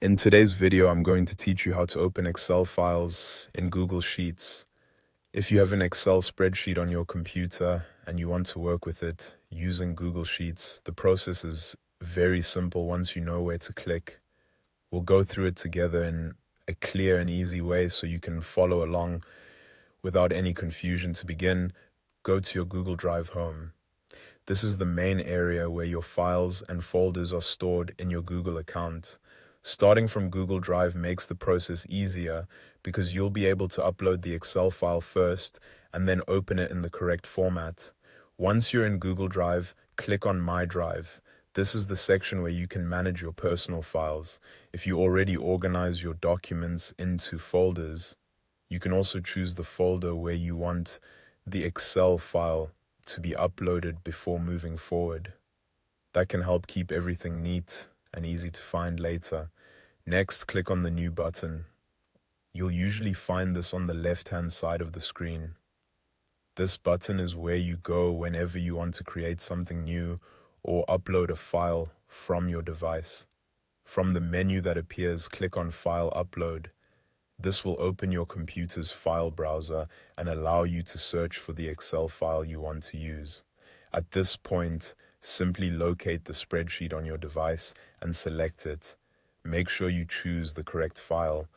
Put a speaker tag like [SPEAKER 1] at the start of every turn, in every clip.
[SPEAKER 1] In today's video, I'm going to teach you how to open Excel files in Google Sheets. If you have an Excel spreadsheet on your computer and you want to work with it using Google Sheets, the process is very simple once you know where to click. We'll go through it together in a clear and easy way so you can follow along without any confusion. To begin, go to your Google Drive home. This is the main area where your files and folders are stored in your Google account. Starting from Google Drive makes the process easier because you'll be able to upload the Excel file first and then open it in the correct format. Once you're in Google Drive, click on My Drive. This is the section where you can manage your personal files. If you already organize your documents into folders, you can also choose the folder where you want the Excel file to be uploaded before moving forward. That can help keep everything neat and easy to find later. Next, click on the New button. You'll usually find this on the left-hand side of the screen. This button is where you go whenever you want to create something new or upload a file from your device. From the menu that appears, click on File Upload. This will open your computer's file browser and allow you to search for the Excel file you want to use. At this point, simply locate the spreadsheet on your device and select it. Make sure you choose the correct file,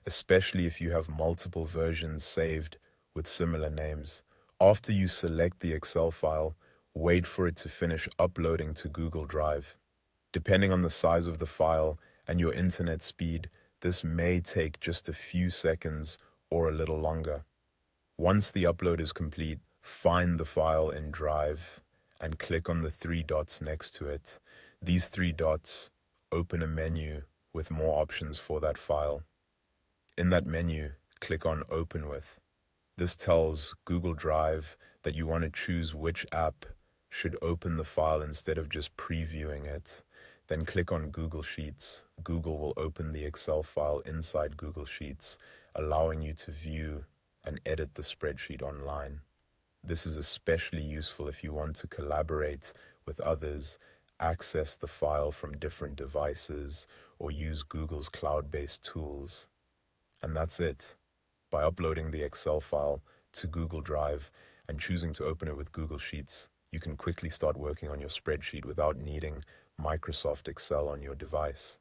[SPEAKER 1] especially if you have multiple versions saved with similar names. After you select the Excel file, wait for it to finish uploading to Google Drive. Depending on the size of the file and your internet speed, this may take just a few seconds or a little longer. Once the upload is complete, find the file in Drive and click on the three dots next to it. These three dots open a menu with more options for that file. In that menu, click on Open With. This tells Google Drive that you want to choose which app should open the file instead of just previewing it. Then click on Google Sheets. Google will open the Excel file inside Google Sheets, allowing you to view and edit the spreadsheet online. This is especially useful if you want to collaborate with others, access the file from different devices, or use Google's cloud-based tools. And that's it. By uploading the Excel file to Google Drive and choosing to open it with Google Sheets, you can quickly start working on your spreadsheet without needing Microsoft Excel on your device.